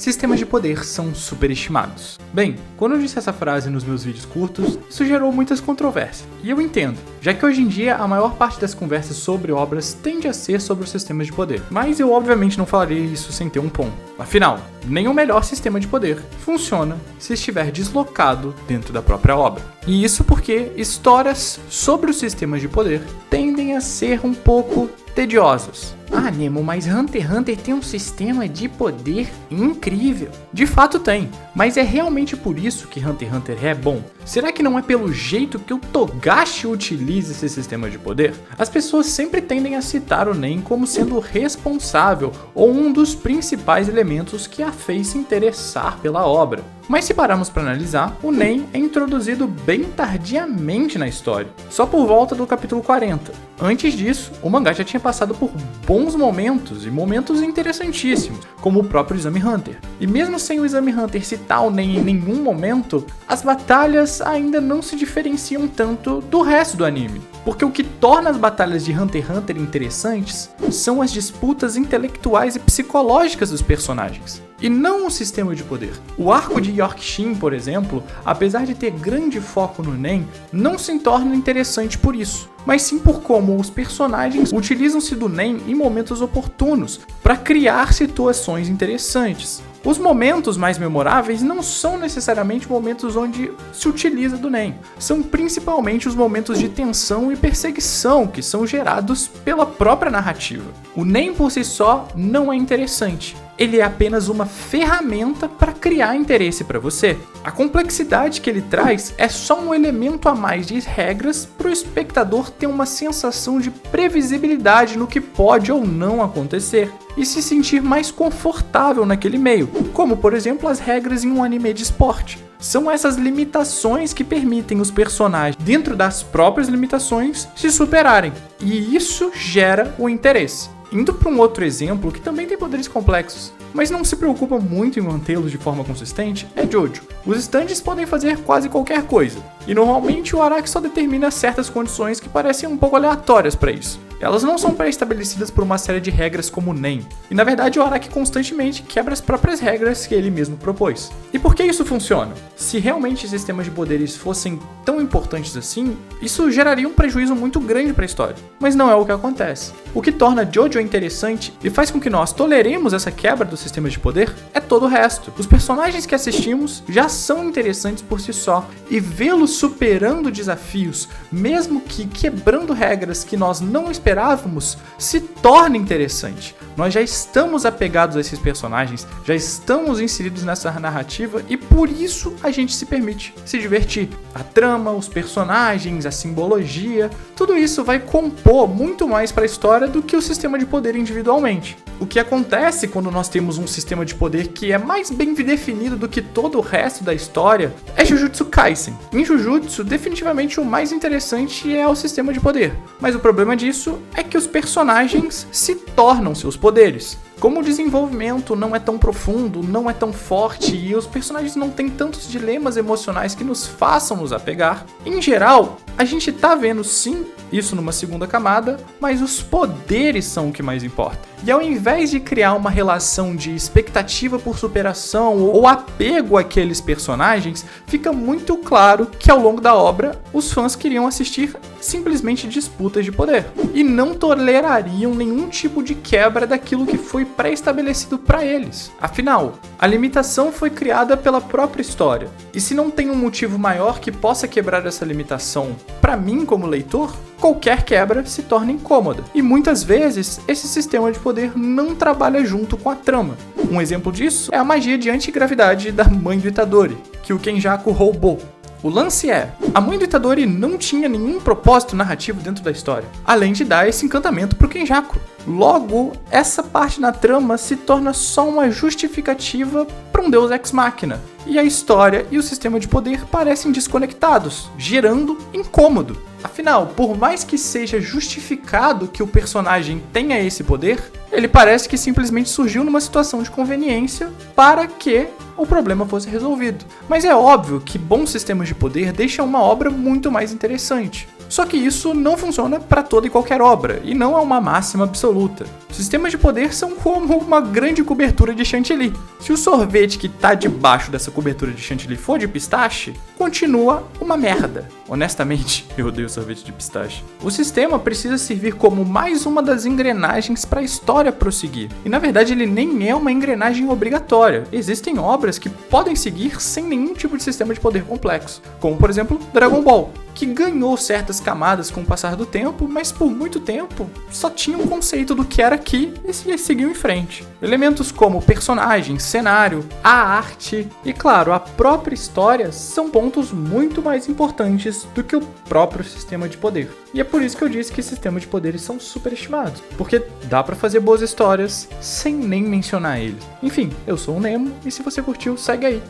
sistemas de poder são superestimados. Bem, quando eu disse essa frase nos meus vídeos curtos, isso gerou muitas controvérsias. E eu entendo, já que hoje em dia a maior parte das conversas sobre obras tende a ser sobre os sistemas de poder. Mas eu obviamente não falaria isso sem ter um ponto. Afinal, nem o melhor sistema de poder funciona se estiver deslocado dentro da própria obra. E isso porque histórias sobre os sistemas de poder tendem a ser um pouco tediosas. Ah, Nemo, mas Hunter x Hunter tem um sistema de poder incrível. De fato tem, mas é realmente por isso que Hunter x Hunter é bom? Será que não é pelo jeito que o Togashi utiliza esse sistema de poder? As pessoas sempre tendem a citar o Nen como sendo responsável ou um dos principais elementos que a fez se interessar pela obra. Mas se pararmos para analisar, o Nen é introduzido bem tardiamente na história, só por volta do capítulo 40. Antes disso, o mangá já tinha passado por bons momentos e momentos interessantíssimos, como o próprio Exame Hunter. E mesmo sem o Exame Hunter citar o Nen em nenhum momento, as batalhas ainda não se diferenciam tanto do resto do anime. Porque o que torna as batalhas de Hunter x Hunter interessantes são as disputas intelectuais e psicológicas dos personagens, e não o sistema de poder. O arco de Yorkshin, por exemplo, apesar de ter grande foco no Nen, não se torna interessante por isso, mas sim por como os personagens utilizam-se do Nen em momentos oportunos para criar situações interessantes. Os momentos mais memoráveis não são necessariamente momentos onde se utiliza do Nen, são principalmente os momentos de tensão e perseguição que são gerados pela própria narrativa. O Nen por si só não é interessante. Ele é apenas uma ferramenta para criar interesse para você. A complexidade que ele traz é só um elemento a mais de regras para o espectador ter uma sensação de previsibilidade no que pode ou não acontecer e se sentir mais confortável naquele meio, como por exemplo as regras em um anime de esporte. São essas limitações que permitem os personagens, dentro das próprias limitações, se superarem, e isso gera o interesse. Indo para um outro exemplo que também tem poderes complexos, mas não se preocupa muito em mantê-los de forma consistente, é Jojo. Os stands podem fazer quase qualquer coisa, e normalmente o Araki só determina certas condições que parecem um pouco aleatórias para isso. Elas não são pré-estabelecidas por uma série de regras como o Nen, e na verdade o Araki constantemente quebra as próprias regras que ele mesmo propôs. E por que isso funciona? Se realmente sistemas de poderes fossem tão importantes assim, isso geraria um prejuízo muito grande para a história, mas não é o que acontece. O que torna Jojo interessante e faz com que nós toleremos essa quebra dos sistemas de poder é todo o resto. Os personagens que assistimos já são interessantes por si só, e vê-los superando desafios, mesmo que quebrando regras que nós não esperávamos, se torna interessante. Nós já estamos apegados a esses personagens, já estamos inseridos nessa narrativa e por isso a gente se permite se divertir. A trama, os personagens, a simbologia, tudo isso vai compor muito mais para a história do que o sistema de poder individualmente. O que acontece quando nós temos um sistema de poder que é mais bem definido do que todo o resto da história é Jujutsu Kaisen. Em Jujutsu, definitivamente o mais interessante é o sistema de poder, mas o problema disso é que os personagens se tornam seus poderes. Como o desenvolvimento não é tão profundo, não é tão forte e os personagens não têm tantos dilemas emocionais que nos façam nos apegar, em geral, a gente tá vendo sim isso numa segunda camada, mas os poderes são o que mais importa. E ao invés de criar uma relação de expectativa por superação ou apego àqueles personagens, fica muito claro que ao longo da obra, os fãs queriam assistir simplesmente disputas de poder e não tolerariam nenhum tipo de quebra daquilo que foi pré-estabelecido para eles. Afinal, a limitação foi criada pela própria história, e se não tem um motivo maior que possa quebrar essa limitação, para mim como leitor, qualquer quebra se torna incômoda, e muitas vezes esse sistema de poder não trabalha junto com a trama. Um exemplo disso é a magia de antigravidade da mãe do Itadori, que o Kenjaku roubou. O lance é, a mãe do Itadori não tinha nenhum propósito narrativo dentro da história, além de dar esse encantamento pro Kenjaku. Logo, essa parte na trama se torna só uma justificativa para um deus ex-machina, e a história e o sistema de poder parecem desconectados, gerando incômodo. Afinal, por mais que seja justificado que o personagem tenha esse poder, ele parece que simplesmente surgiu numa situação de conveniência para que o problema fosse resolvido. Mas é óbvio que bons sistemas de poder deixam uma obra muito mais interessante. Só que isso não funciona para toda e qualquer obra, e não é uma máxima absoluta. Sistemas de poder são como uma grande cobertura de chantilly. Se o sorvete que tá debaixo dessa cobertura de chantilly for de pistache, continua uma merda. Honestamente, eu odeio sorvete de pistache. O sistema precisa servir como mais uma das engrenagens para a história prosseguir. E na verdade ele nem é uma engrenagem obrigatória. Existem obras que podem seguir sem nenhum tipo de sistema de poder complexo, como por exemplo Dragon Ball, que ganhou certas camadas com o passar do tempo, mas por muito tempo só tinha um conceito do que era aqui e seguiu em frente. Elementos como personagens, cenário, a arte e, claro, a própria história são pontos muito mais importantes do que o próprio sistema de poder. E é por isso que eu disse que sistemas de poderes são superestimados, porque dá pra fazer boas histórias sem nem mencionar eles. Enfim, eu sou o Nemo e se você curtiu, segue aí,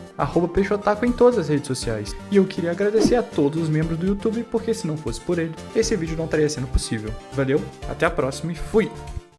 @peixotaku em todas as redes sociais. E eu queria agradecer a todos os membros do YouTube, porque se não fosse por ele, esse vídeo não estaria sendo possível. Valeu, até a próxima e fui!